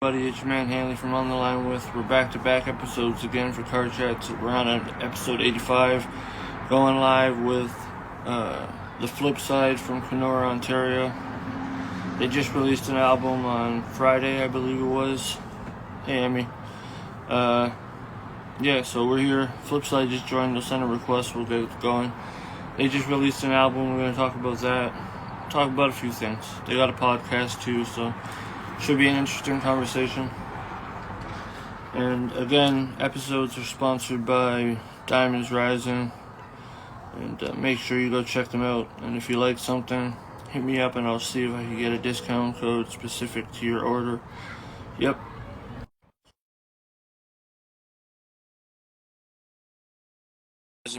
Buddy, it's your man Hanley from On the Line with. We're back-to-back episodes again for Car Chats. We're on episode 85, going live with the Flip Side from Kenora, Ontario. They just released an album on Friday, I believe it was. Hey, Emmy. Yeah, so we're here. Flip Side just joined. They'll send a request. We'll get it going. They just released an album. We're going to talk about that. Talk about a few things. They got a podcast too, so should be an interesting conversation. And again, episodes are sponsored by Diamonds Rising. And make sure you go check them out. And if you like something, hit me up and I'll see if I can get a discount code specific to your order. Yep.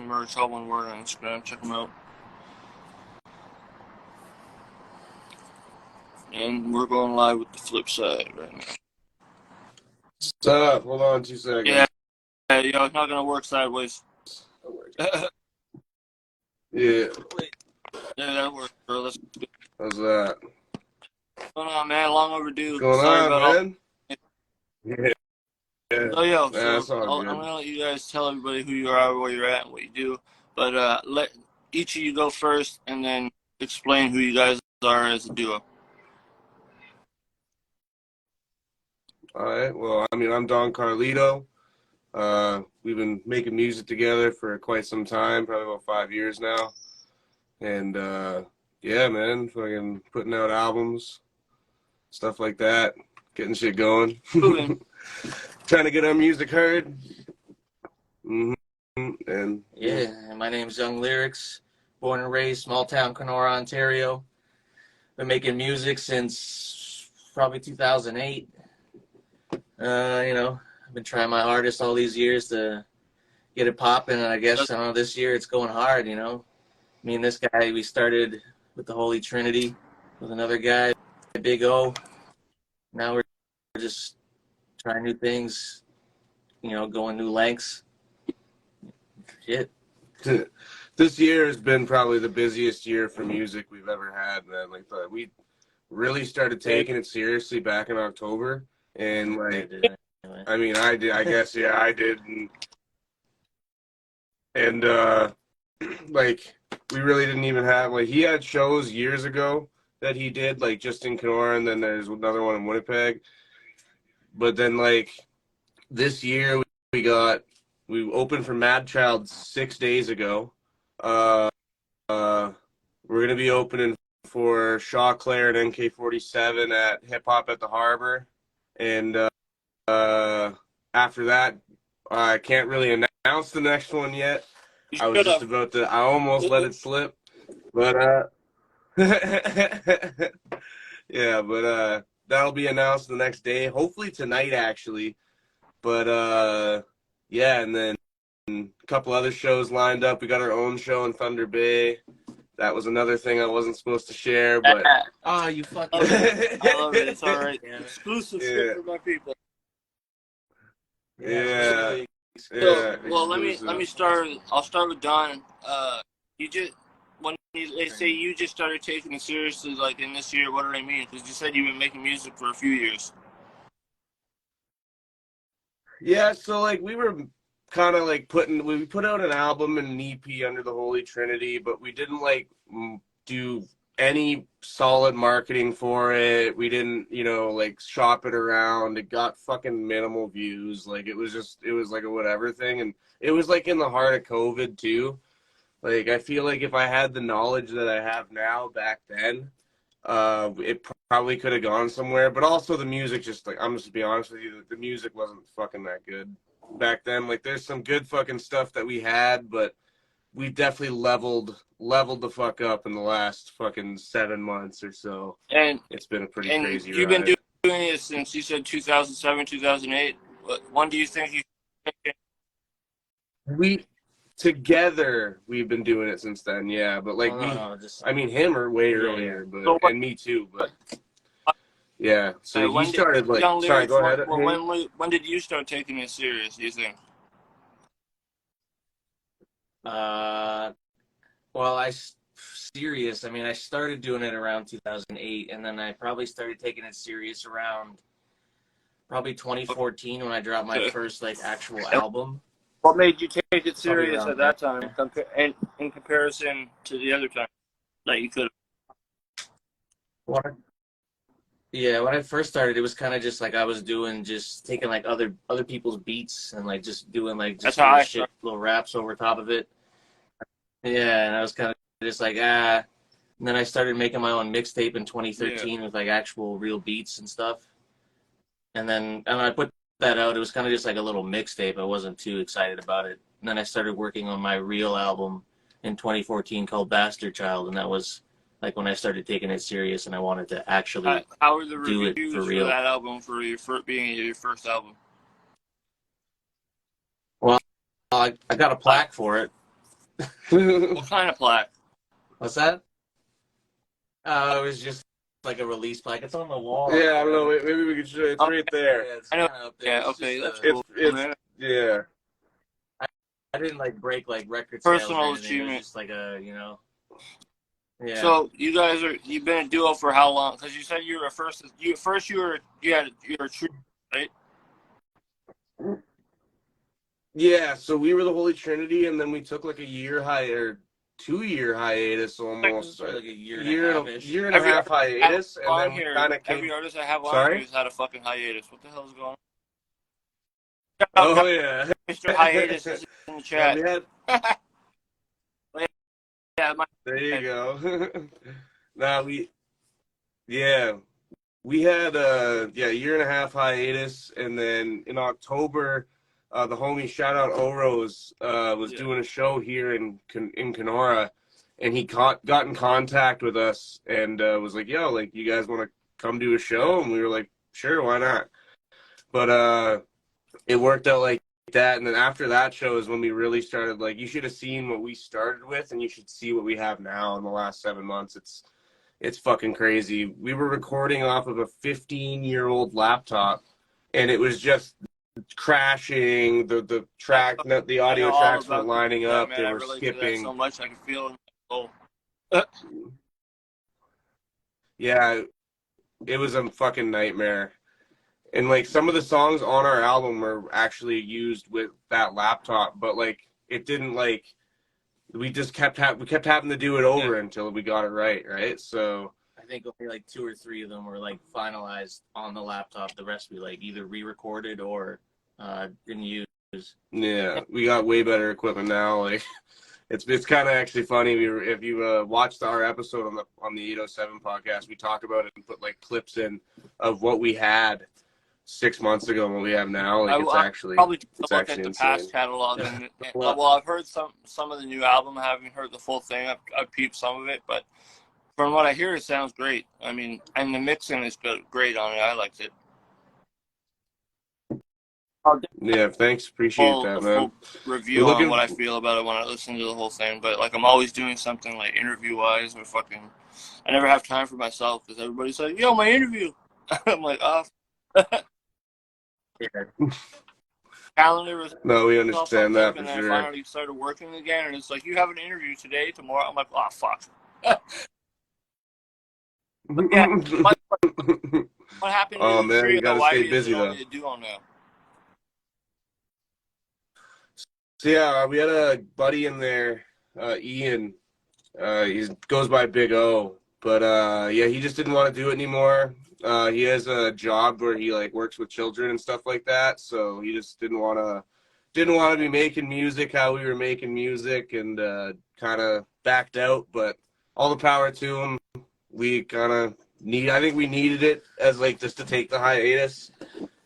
Merch, all one word on Instagram. Check them out. And we're going live with the Flip Side right now. Stop. Hold on 2 seconds. Yeah, yo, it's not gonna work sideways. Yeah. Yeah, that works, bro. That's good. How's that? What's going on, man? Long overdue. What's going Sorry on, about man? Yeah. So, I'm gonna let you guys tell everybody who you are, where you're at, and what you do. But let each of you go first, and then explain who you guys are as a duo. All right. Well, I'm Don Carlito. We've been making music together for quite some time, probably about 5 years now. And yeah, man, fucking putting out albums, stuff like that, getting shit going. Trying to get our music heard. And yeah, my name's Young Lyrics, born and raised small town Kenora, Ontario. Been making music since probably 2008. I've been trying my hardest all these years to get it popping, and I guess this year it's going hard. Me and this guy, we started with the Holy Trinity with another guy, Big O. Now we're just trying new things, going new lengths. Shit. This year has been probably the busiest year for music we've ever had, man. We really started taking it seriously back in October, and I did. I guess, yeah, I did, and we really didn't even have he had shows years ago that he did just in Kenora, and then there's another one in Winnipeg. But then this year we opened for Mad Child 6 days ago. We're gonna be opening for Shaw Claire and NK47 at Hip Hop at the Harbor, and after that, I can't really announce the next one yet. I was just about to. I almost let it slip, but yeah, but that'll be announced the next day, hopefully tonight, actually. But yeah, and then a couple other shows lined up. We got our own show in Thunder Bay. That was another thing I wasn't supposed to share, but oh, you fucking! I love it. It's all right. Yeah. Exclusive shit for my people. Yeah. So, well, let me start. I'll start with Don. They say you just started taking it seriously, in this year, what do they mean? Because you said you've been making music for a few years. Yeah, so we were kind of we put out an album and an EP under the Holy Trinity, but we didn't do any solid marketing for it. We didn't, shop it around. It got fucking minimal views. It was a whatever thing. And it was in the heart of COVID too. I feel if I had the knowledge that I have now back then, it probably could have gone somewhere. But also the music, I'm just to be honest with you, the music wasn't fucking that good back then. There's some good fucking stuff that we had, but we definitely leveled the fuck up in the last fucking 7 months or so. And it's been a pretty crazy ride. You've been doing it since, you said 2007, 2008. When do you think Together, we've been doing it since then, yeah. But him or way earlier, but and me too. But yeah, so he started sorry, go ahead. When did you start taking it serious? Do you think? Well, I started doing it around 2008, and then I probably started taking it serious around probably 2014 when I dropped my first like actual And album. what made you take it Probably serious around at that time, in comparison to the other time that you could? Yeah, when I first started, it was kind of just like I was doing, just taking like other people's beats and like just doing like That's just how little I shit, started. little raps over top of it. Yeah, and I was kind of just like ah. And then I started making my own mixtape in 2013 with like actual real beats and stuff. And I put that out. It was kind of just like a little mixtape. I wasn't too excited about it. And then I started working on my real album in 2014 called Bastard Child, and that was like when I started taking it serious and I wanted to actually How were the do it for reviews for real. that album for being your first album? Well, I got a plaque for it. What kind of plaque? What's that? It was just like a release plaque. It's on the wall. Yeah, I don't know. Maybe we could show it. It's right there. Yeah, it's I know. kind of up there. Yeah, It's okay, just, that's cool. Yeah. I didn't like break like record Personal sales or anything. It achievement. was just like a, yeah. So you've been a duo for how long? Because you said you were you were true, right? Yeah, so we were the Holy Trinity, and then we took like a 2-year hiatus almost. Like a year year and and a half hiatus, and then we kind of came. Every artist I have on Sorry? here has had a fucking hiatus. What the hell is going on? Oh yeah, Mr. Hiatus is in the chat. Yeah, there you go. Now we had a year and a half hiatus, and then in October, the homie shout out Oros was doing a show here in Kenora, and he got in contact with us and was like, "Yo, like you guys want to come do a show?" And we were like, "Sure, why not?" But it worked out like that, and then after that show is when we really started. Like, you should have seen what we started with, and you should see what we have now in the last 7 months. It's fucking crazy. We were recording off of a 15-year-old laptop, and it was just crashing. The audio tracks weren't lining up. Man, They I were relate to that skipping. so much. I can feel it. Oh, Yeah, it was a fucking nightmare. And like some of the songs on our album were actually used with that laptop, but like it didn't like we just kept having to do it over until we got it right. So I think only like 2 or 3 of them were like finalized on the laptop. The rest we like either re-recorded or didn't use. yeah, we got way better equipment now. Like it's kind of actually funny. If you watched our episode on the 807 podcast, we talk about it and put like clips in of what we had 6 months ago and what we have now. Like I'll probably look at the insane. past catalog. And well, I've heard some of the new album. I haven't heard the full thing. I've peeped some of it, but from what I hear, it sounds great. I mean, and the mixing is great on it. I liked it. Yeah, thanks. Appreciate that, man. Full review on what I feel about it when I listen to the whole thing. But like, I'm always doing something like interview wise or fucking. I never have time for myself because everybody's like, "Yo, my interview." I'm like, "Oh." Calendar was No, we understand that for and sure. then I finally started working again, and it's like, "You have an interview today, tomorrow." I'm like, "Oh fuck." But yeah, what happened to oh the man, trio? you gotta Why stay busy though. a duo now? So yeah, we had a buddy in there, Ian. He goes by Big O, but yeah, he just didn't want to do it anymore. He has a job where he like works with children and stuff like that, so he just didn't want to be making music how we were making music, and kind of backed out. But all the power to him. We kind of I think we needed it as like just to take the hiatus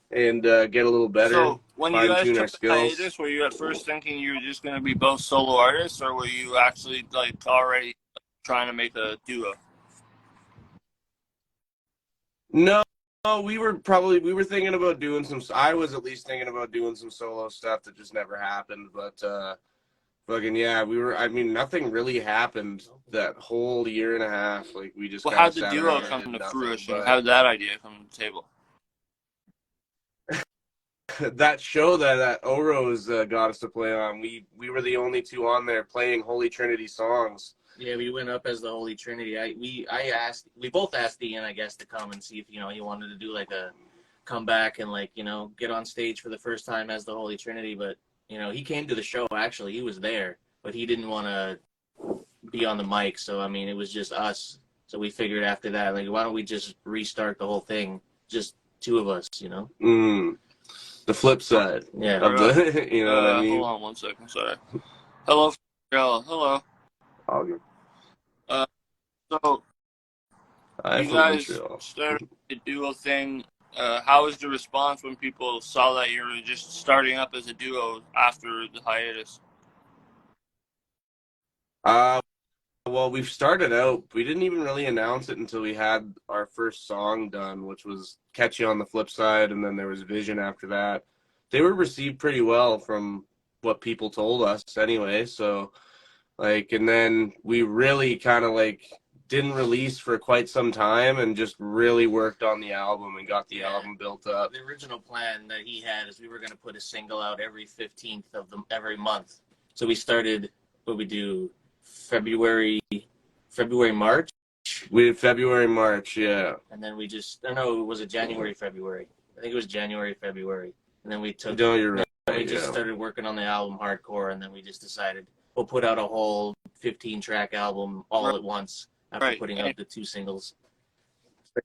and get a little better. So when you guys our took the hiatus, were you at first thinking you were just going to be both solo artists, or were you actually like already trying to make a duo? No, we were thinking about doing some. I was at least thinking about doing some solo stuff that just never happened. But fucking yeah, I mean, nothing really happened that whole year and a half. Like we just. Well, how'd the duo come to fruition? How did that idea come to the table? That show that Oros got us to play on, we were the only two on there playing Holy Trinity songs. Yeah, we went up as the Holy Trinity. We both asked Ian, I guess, to come and see if he wanted to do like a come back and like, get on stage for the first time as the Holy Trinity. But, he came to the show, actually. He was there, but he didn't want to be on the mic. So, I mean, it was just us. So we figured after that, like, why don't we just restart the whole thing? Just two of us, The flip side. Yeah. Of the, you know what I mean? Hold on 1 second, sorry. Hello, hello. All good. So, Hi you from guys Montreal. started the duo thing. How was the response when people saw that you were just starting up as a duo after the hiatus? Well, we've started out. We didn't even really announce it until we had our first song done, which was Catchy on the Flip Side, and then there was Vision after that. They were received pretty well from what people told us anyway. So, like, and then we really kind of like didn't release for quite some time and just really worked on the album and got the album built up. The original plan that he had is we were going to put a single out every 15th of every month. So we started, February, March? We did February, March, yeah. And then was it January, February? I think it was January, February. And then we took... No, you're right. We just started working on the album hardcore, and then we just decided we'll put out a whole 15-track album all at once after putting out the two singles.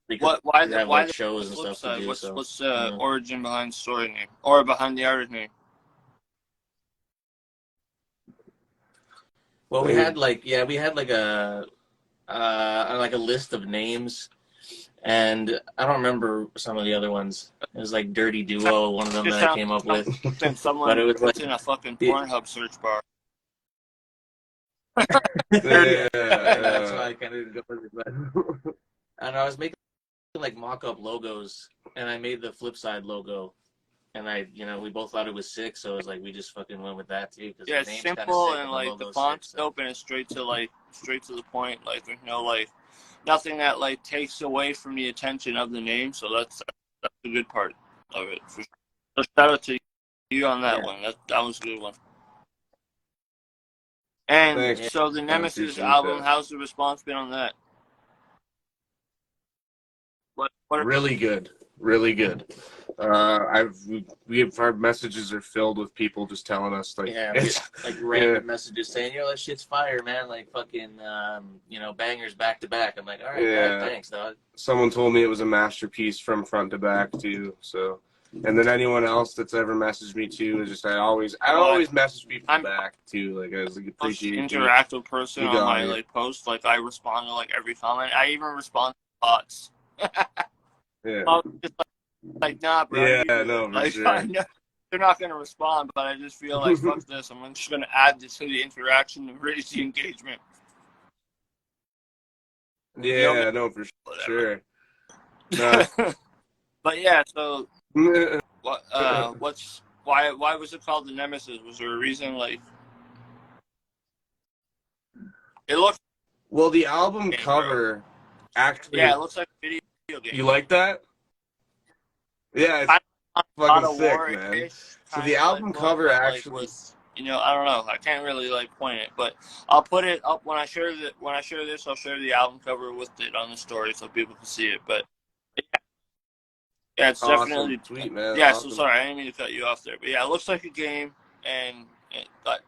Why the shows and flip stuff side? to do, What's the origin behind the story name or behind the artist name? Well, we had a list of names, and I don't remember some of the other ones. It was like Dirty Duo, one of them that I came up with. Someone But it was puts in a fucking Pornhub search bar. Yeah, that's why I kind of didn't go with it. But I don't know, I was making like mock-up logos, and I made the flip side logo, and we both thought it was sick, so it was like we just fucking went with that too. Yeah, it's simple and like the font's dope and it's straight to the point. Like there's no like nothing that like takes away from the attention of the name. So that's the good part of it. For sure. So shout out to you on that one. That was a good one. And Thanks. so the Nemesis album, how's the response been on that? Really good. Our messages are filled with people just telling us like random messages saying, that shit's fire, man, like fucking bangers back to back. I'm like, all right, man, thanks, dog. Someone told me it was a masterpiece from front to back too. So, and then anyone else that's ever messaged me too is just I always message people back too. Like I was like appreciate interactive person on my like post. Like I respond to like every comment. I even respond to thoughts. Yeah. Just like nah, bro. Yeah, no, for sure. They're not gonna respond, but I just feel like fuck this. I'm just gonna add this to the interaction and raise the engagement. Yeah, no, for sure. No. But yeah, so why was it called the Nemesis? Was there a reason? Like it looks. Well, the album cover actually. Yeah, it looks like a video game. You like that? Yeah, it's fucking sick, man. So the album cover actually was, I don't know. I can't really like point it, but I'll put it up when I share this. I'll share the album cover with it on the story so people can see it. But yeah, it's definitely sweet, man. Yeah, awesome. So sorry, I didn't mean to cut you off there, but yeah, it looks like a game, but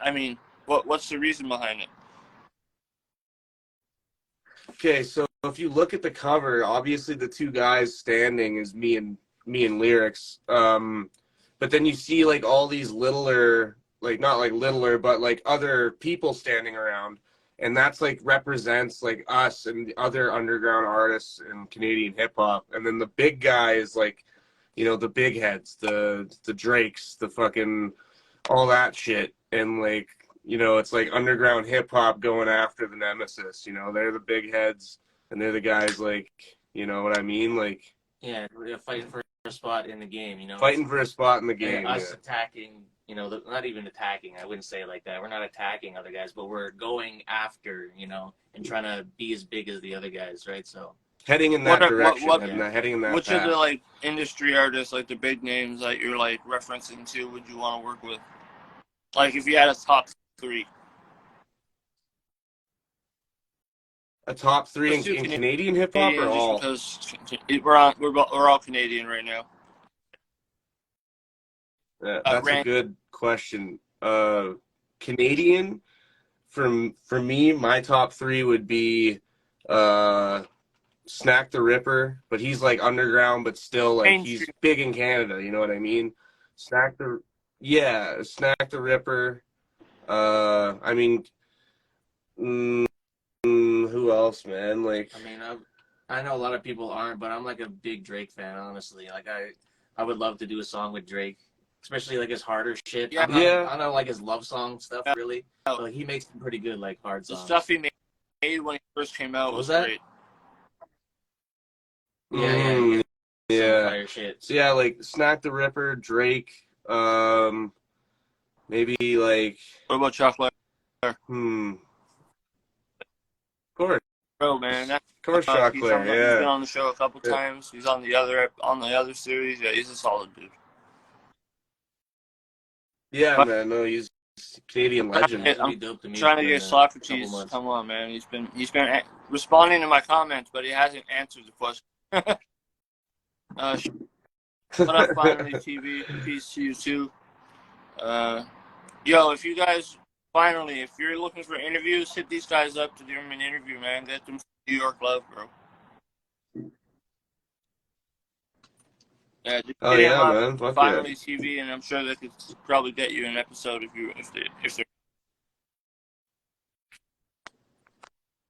I mean, what's the reason behind it? Okay, so if you look at the cover, obviously the two guys standing is me and Lyrics. But then you see like all these littler, like not like littler, but like other people standing around, and that's like represents like us and the other underground artists in Canadian hip hop. And then the big guy is like, the big heads, the Drakes, the fucking all that shit, and like. It's like underground hip hop going after the Nemesis. They're the big heads, and they're the guys like, you know what I mean? Like, yeah, we're fighting for a spot in the game. Fighting for a spot in the game. Us attacking, not even attacking. I wouldn't say it like that. We're not attacking other guys, but we're going after, and trying to be as big as the other guys, right? So heading in that direction, heading in that Which path. of the like industry artists, like the big names that you're like referencing to, would you want to work with? Like if you had a top 3. A top three Let's do in Canadian hip hop or Canadian all? just because we're all Canadian right now. Yeah, that's a good question. Canadian, for me, my top three would be Snack the Ripper, but he's like underground, but still like he's big in Canada. You know what I mean? Snack the Ripper. I mean, who else, man? Like, I mean, I know a lot of people aren't, but I'm like a big Drake fan, honestly. Like, I would love to do a song with Drake, especially like his harder shit. Yeah. I don't like his love song stuff really, but like, he makes some pretty good like hard songs. The stuff he made when he first came out was great. Yeah. Fire shit. So yeah, like Snack the Ripper, Drake, maybe like. What about Chocolate? Of course. Bro, man, of course, Chocolate. He's been on the show a couple times. He's on the other series. Yeah, he's a solid dude. Yeah, man. No, he's a Canadian legend. I'm trying to get Socrates. Come on, man. He's been responding to my comments, but he hasn't answered the question. What up, Finally TV? Peace to you too. Yo, if you guys if you're looking for interviews, hit these guys up to do them an interview, man. Get them New York love, bro. Yeah, just man. Fuck Finally TV, and I'm sure they could probably get you an episode if they're.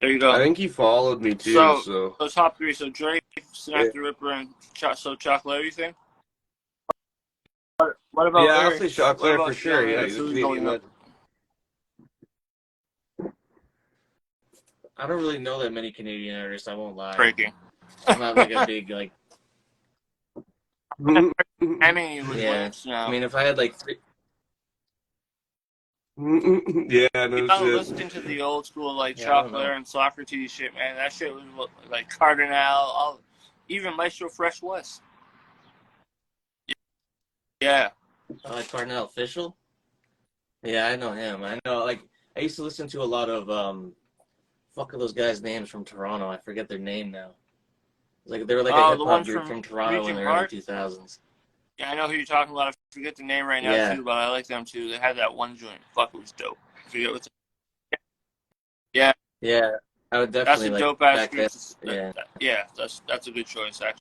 There you go. I think he followed me too. So top three. So Drake, Snack the Ripper, and Chocolate. Everything. What about? Yeah, I'll say Chocolate for sure. Yeah, he's a Canadian legend. I don't really know that many Canadian artists. I won't lie. Breaking. I'm not like a big like. I mean, you would I mean, if I had like three. Yeah, no shit. Listening to the old school like Chocolate and Socrates shit, man. That shit was like Cardinal, even Maestro Fresh West. Yeah. Like Cardinal Official. Yeah, I know him. I know. Like, I used to listen to a lot of fuck are those guys' names from Toronto? I forget their name now. Like they were like a hip hop group from Toronto in the early 2000s. Yeah, I know who you're talking about. I forget the name right now too, but I like them too. They had that one joint. Fuck, it was dope. I forget what's. Yeah. Yeah, I would definitely. That's a dope ass group. Yeah, that's a good choice actually.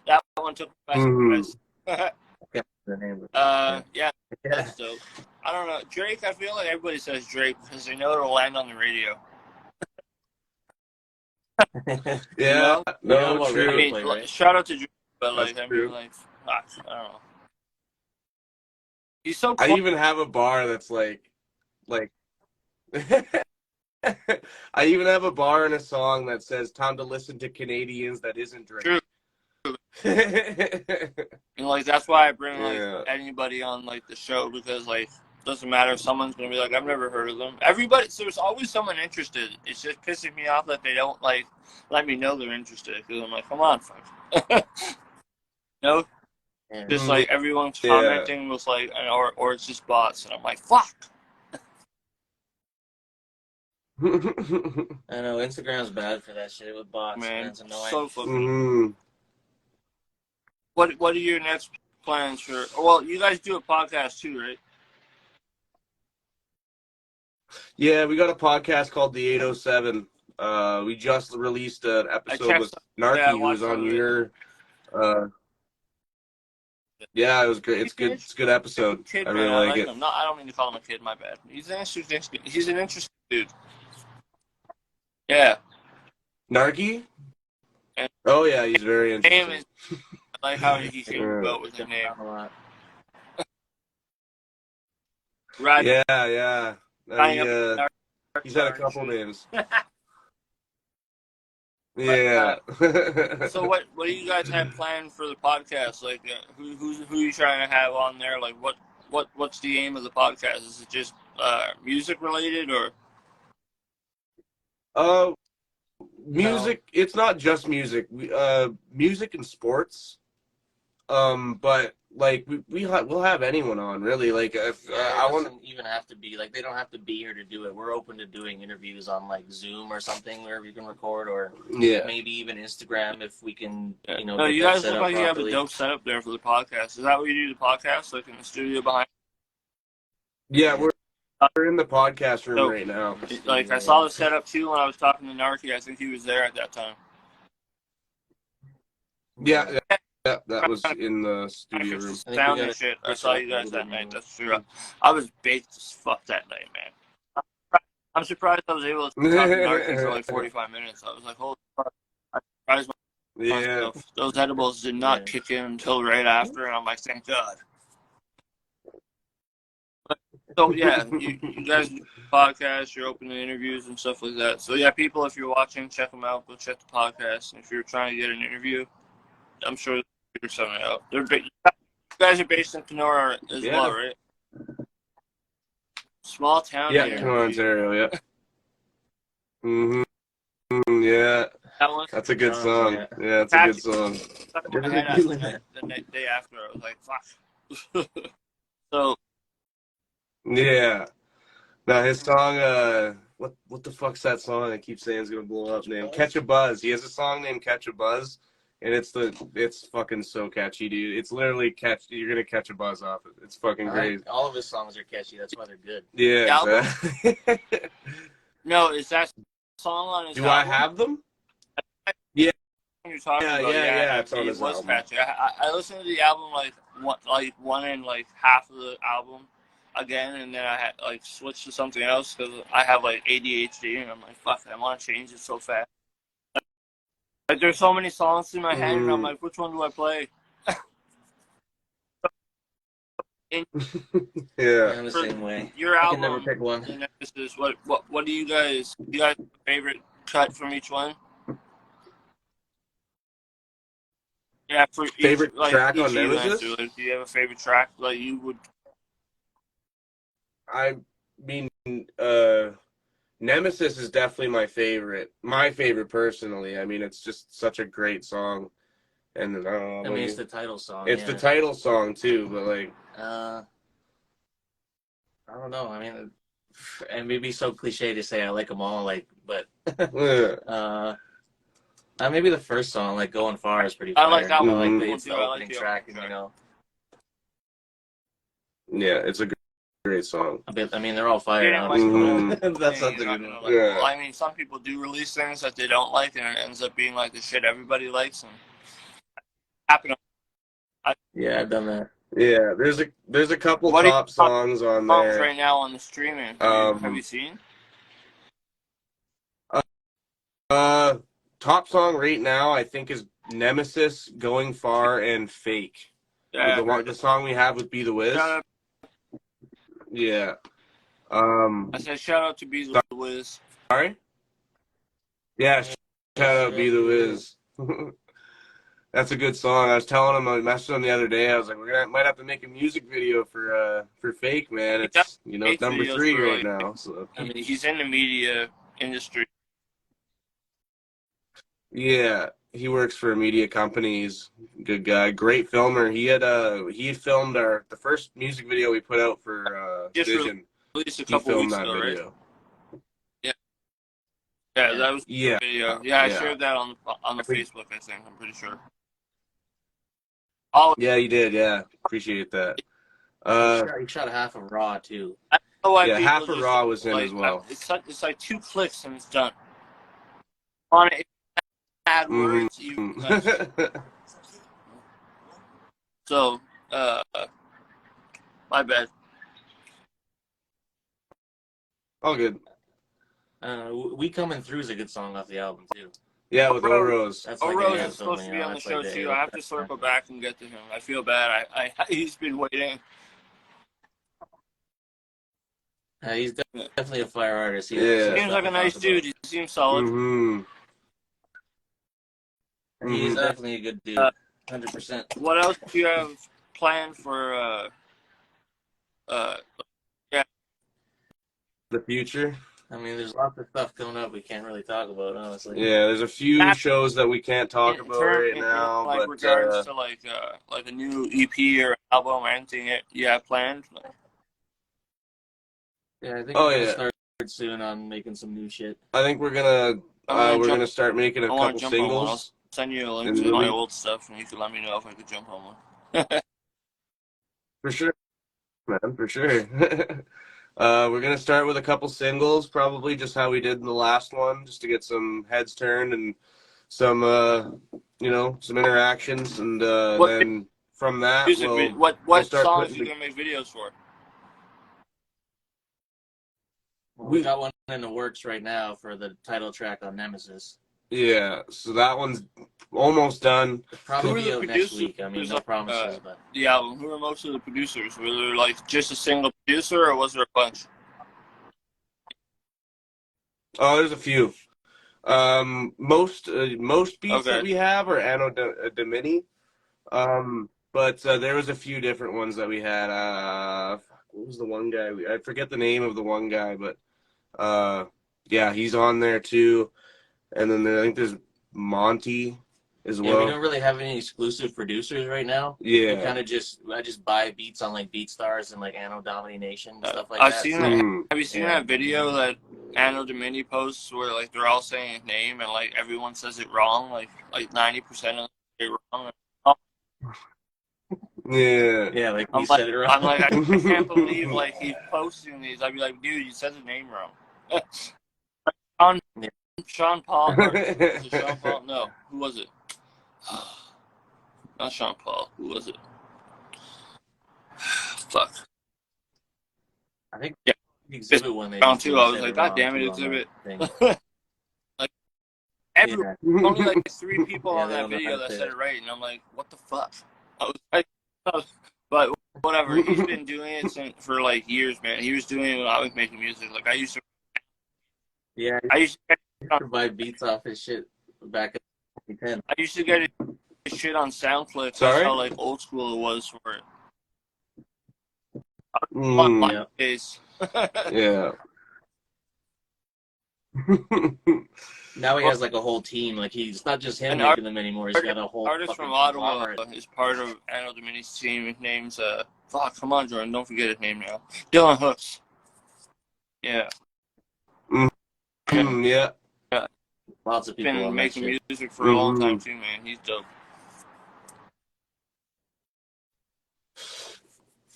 That one took back the name. Yeah, that's dope. I don't know. Drake, I feel like everybody says Drake because they know it'll land on the radio. Yeah, no, true. I mean, shout out to Drake, but like, I mean, like, I don't know. He's so close. I even have a bar that's like. I even have a bar in a song that says "Time to listen to Canadians that isn't Drake." True. And like that's why I bring like anybody on like the show because like doesn't matter if someone's gonna be like I've never heard of them. So there's always someone interested. It's just pissing me off that they don't like let me know they're interested because I'm like come on, fuck. No, just like everyone's commenting was like or it's just bots and I'm like fuck. I know Instagram's bad for that shit with bots. Man, it's annoying. So fucking. What are your next plans for? Well, you guys do a podcast too, right? Yeah, we got a podcast called The 807. We just released an episode with Gnarky, who was on your. Yeah, it was great. It's good. It's a good episode. Kid, I really like it. him. No, I don't mean to call him a kid. My bad. He's an interesting dude. Yeah. Gnarky? Oh yeah, he's very interesting. I like how he came about with the name. Right. Yeah. He's had a couple names. Yeah. So what do you guys have planned for the podcast? Like who are you trying to have on there? Like what's the aim of the podcast? Is it just music related or? Music. No. It's not just music. Music and sports. But like we'll have anyone on, really. Like if I It want. doesn't even have to be like they don't have to be here to do it. We're open to doing interviews on like Zoom or something where you can record, or Yeah. maybe even Instagram if we can, you know, No, get you that guys set look up like you have a properly. dope setup there for the podcast. Is that what you do the podcast, like in the studio behind? Yeah, we're in the podcast room So, right now. Like I saw the setup too when I was talking to Gnarky. I think he was there at that time. Yeah, that was in the studio room. The sound and shit. I saw you guys that night. That's true. I was baked as fuck that night, man. I'm surprised I was able to talk to Gnarky for like 45 minutes. I was like, holy fuck. I surprised myself. Yeah. Those edibles did not kick in until right after, and I'm like, thank God. So yeah, you guys do podcasts, you're open to interviews and stuff like that. So yeah, people, if you're watching, check them out. Go check the podcast. And if you're trying to get an interview, I'm sure they'll figure something out. You guys are based in Kenora as well, right? Small town. Yeah, Kenora, Ontario. Yeah. Yeah. That's a good song. Yeah, it's a good song. The day after, I was like, fuck. So. Yeah. Now his song, what the fuck's that song I keep saying is gonna blow up? Name Catch a Buzz. He has a song named Catch a Buzz, and it's fucking so catchy, dude. It's literally you're gonna catch a buzz off it. It's fucking great. All of his songs are catchy. That's why they're good. Yeah. Exactly. No, is that song on his album? I have them? Yeah. You're talking about, yeah. It's on his album. Catchy. I listened to the album like one and like half of the album again, and then I had like switched to something else because I have like ADHD, and I'm like, fuck, I want to change it so fast. Like there's so many songs in my head, and I'm like, which one do I play? Yeah, I'm the same way. Your album, I can never pick one. What do you guys have a favorite cut from each one? Yeah, for favorite track on Nemesis? Do you have a favorite track like you would? I mean, Nemesis is definitely my favorite. My favorite personally. I mean, it's just such a great song. And I mean, it's the title song. It's the title song too, but like, I don't know. I mean, and maybe so cliche to say I like them all, like, but maybe the first song, like "Going Far," is pretty fire. I like that one. I like the opening track, and you know. Yeah, it's a great song. I mean, they're all fire. That's not the good one. Well, I mean, some people do release things that they don't like, and it ends up being like the shit everybody likes. And yeah, I've done that. Yeah, there's a couple top songs on there right now on the streaming. Have you seen? Top song right now I think is Nemesis, Going Far, and Fake. Yeah, the song we have with Be the Wiz. Yeah. I said shout out to Be the Wiz. Sorry? Yeah, shout out Be the Wiz. That's a good song. I was telling him, I messaged him the other day. I was like, might have to make a music video for Fake, man. It's it's number 3 right now. So I mean, he's in the media industry. Yeah, he works for a media company. He's a good guy, great filmer. He filmed the first music video we put out for Vision. Released a couple weeks ago, video. Right? Yeah, that was the video. Yeah, I shared that on the Facebook. I think I'm pretty sure. Yeah, you did. Yeah, appreciate that. You shot half of Raw too. I don't know why half of Raw was in as well. It's like 2 clicks and it's done. On it, add words. So, my bad. All good. We Coming Through is a good song off the album too. Yeah, with O'Rose. O'Rose is supposed to be on the show too. I have to circle back and get to him. I feel bad. He's been waiting. He's definitely a fire artist. He seems like a nice dude. He seems solid. He's definitely a good dude. 100%. What else do you have planned for the future? I mean, there's lots of stuff coming up we can't really talk about, honestly. Yeah, there's a few shows that we can't talk about right now, like but regards to like a new EP or album or anything you have planned. Yeah, I think we're gonna start soon on making some new shit. I think we're gonna start making a couple singles. I'll send you a link to my old stuff, and you can let me know if I could jump on one. For sure, man, for sure. We're gonna start with a couple singles, probably just how we did in the last one, just to get some heads turned and some some interactions, and then from that what songs are you gonna make videos for? Well, we got one in the works right now for the title track on Nemesis. Yeah, so that one's almost done. Probably be out next week. I mean, no promises, but the album. Who are most of the producers? Were there like just a single producer, or was there a bunch? Oh, there's a few. Most beats that we have are Anno Domini. But there was a few different ones that we had. What was the one guy? I forget the name of the one guy, but yeah, he's on there too. And then I think there's Monty as well. Yeah, we don't really have any exclusive producers right now. Yeah, we kind of I just buy beats on like BeatStars and like Anno Domini Nation and stuff like I've that. seen that. Have you seen that video that Anno Domini posts where like they're all saying his name and like everyone says it wrong, like 90% of them say it wrong. Yeah, like he said it wrong. I'm like, I can't believe like he's posting these. I'd be like, dude, you said the name wrong. Sean Paul. Was it Sean Paul? No, who was it? Not Sean Paul. Who was it? Fuck. I think Exhibit when they round two. I was like, God damn it, Exhibit. Like only like 3 people on that video that said it right, and I'm like, what the fuck? I was like, but whatever. He's been doing it for like years, man. He was doing it when I was making music. Like I used to. Yeah, I used to buy beats off his shit back in 2010. I used to get shit on SoundClick. That's how like old school it was for it. Yeah. Now he has like a whole team. Like it's not just him making them anymore. He's got a whole artist from Ottawa is part of Anno Domini's team. His name's fuck. Come on, Jordan. Don't forget his name now. Dylan Hooks. Yeah. Yeah. Lots of people been making music for a long time too, man. He's dope.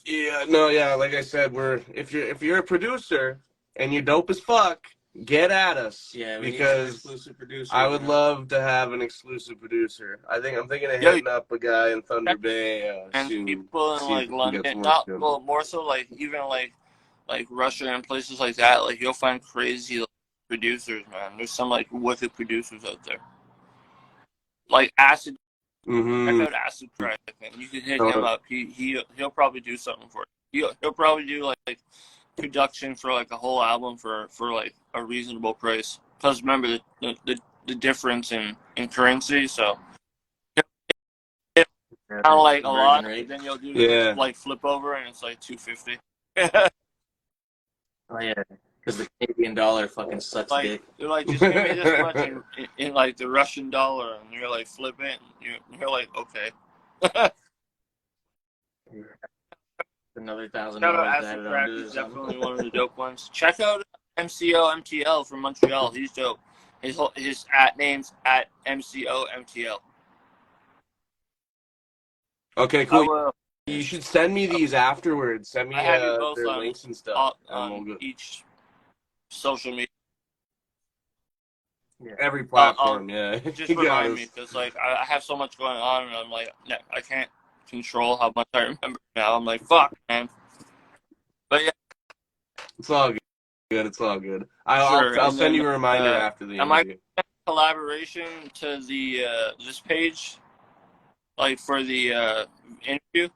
Yeah, no, yeah. Like I said, if you're a producer and you're dope as fuck, get at us. Yeah, because exclusive producer, I would love to have an exclusive producer. I'm thinking of hitting up a guy in Thunder Bay and soon. People in like London, more so like even like Russia and places like that. Like you'll find crazy like, producers, man. There's some like wicked producers out there. Like Acid. Check out Acid Crack, man. You can hit him up. He'll probably do something for you. He'll probably do like production for like a whole album for like a reasonable price. Plus, remember the difference in currency. So kind of like a lot. Then you'll do like flip over, and it's like $250. Oh yeah, because the Canadian dollar fucking sucks dick. They're like, just give me this much in like the Russian dollar, and you're like, flip it. And you're like, okay. Another $1,000. Acid Crack is definitely one of the dope ones. Check out MCO MTL from Montreal. He's dope. His name's at MCO MTL. Okay, cool. You should send me these afterwards. Send me their links and stuff. On each social media. Yeah. Every platform, Just remind me, because like I have so much going on, and I'm like, I can't control how much I remember now. I'm like, fuck, man. But yeah, it's all good. It's all good. I'll send you a reminder after the interview. Am I collaboration to the this page, like for the interview?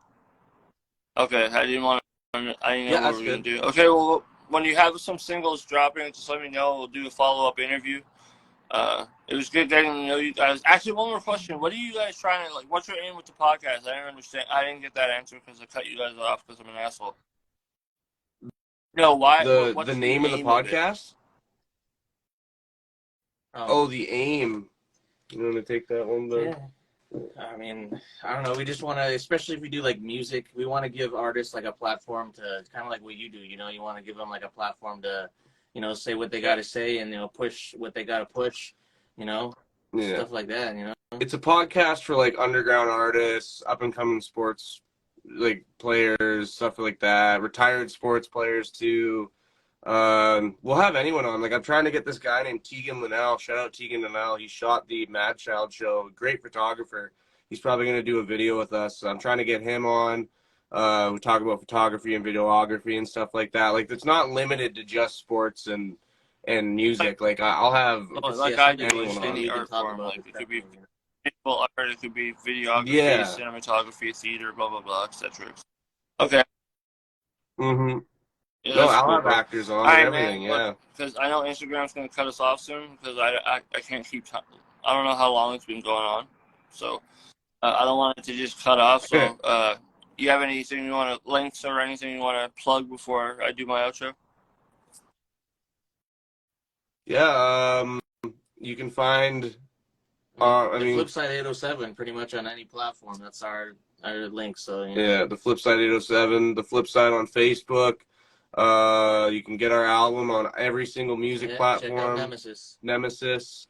Okay, I didn't know what we were gonna do. Okay, well, when you have some singles dropping, just let me know. We'll do a follow-up interview. It was good getting to know you guys. Actually, one more question. What are you guys trying to, like, what's your aim with the podcast? I didn't understand. I didn't get that answer because I cut you guys off because I'm an asshole. No, why? The name of the podcast? Oh, the aim. You want to take that one, then? Yeah. I mean, I don't know. We just want to, especially if we do like music, we want to give artists like a platform to kind of like what you do. You know, you want to give them like a platform to, you know, say what they got to say and, you know, push what they got to push, you know, stuff like that, you know. It's a podcast for like underground artists, up and coming sports like players, stuff like that, retired sports players too. We'll have anyone on. Like I'm trying to get this guy named Tegan Linnell. Shout out Tegan Linnell. He shot the Mad Child show. Great photographer. He's probably going to do a video with us. So I'm trying to get him on. We talk about photography and videography and stuff like that. Like it's not limited to just sports and music. Like I'll have like I do, just any art form. Like it could be visual art, it could be videography, cinematography, theater, blah blah blah, etc. Okay. Mm-hmm. Yeah, no, I'll cool, have bro. actors on and everything, yeah. Because I know Instagram's going to cut us off soon because I can't keep I don't know how long it's been going on. So I don't want it to just cut off. So you have anything you want to, links or anything you want to plug before I do my outro? Yeah, you can find the Flip Side 807 pretty much on any platform. That's our link. So you know. Yeah, the Flip Side 807, the Flip Side on Facebook. You can get our album on every single music platform. Check out Nemesis.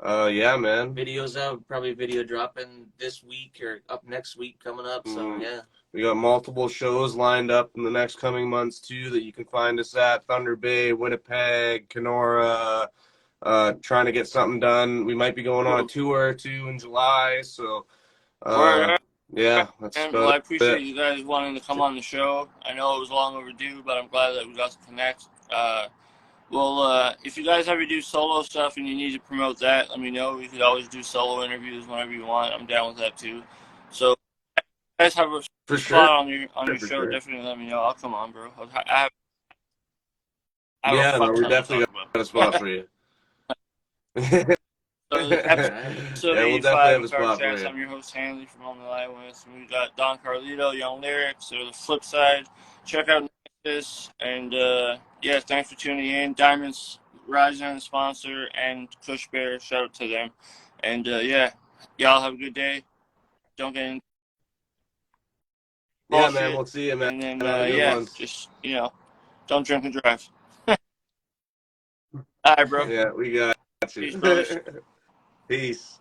Yeah, man. Videos out, probably video dropping this week or up next week coming up. So yeah. We got multiple shows lined up in the next coming months too that you can find us at Thunder Bay, Winnipeg, Kenora. Trying to get something done. We might be going on a tour too in July. So yeah, that's well, I appreciate you guys wanting to come on the show. I know it was long overdue, but I'm glad that we got to connect. Well, if you guys ever do solo stuff and you need to promote that, let me know. We could always do solo interviews whenever you want. I'm down with that too. So, if you guys have a spot on your show, definitely let me know. I'll come on, bro. We definitely got a spot for you. So episode we'll definitely have a spot for you. I'm your host Hanley from On the Line With. We got Don Carlito, Young Lyrics, or the Flip Side. Check out this, and yeah, thanks for tuning in. Diamonds Rising sponsor, and Kush Bear, shout out to them. And yeah, y'all have a good day. Don't get in. Yeah, man, we'll see you, man. And then just don't drink and drive. All right, bro. Yeah, we got you. Peace, brothers. Peace.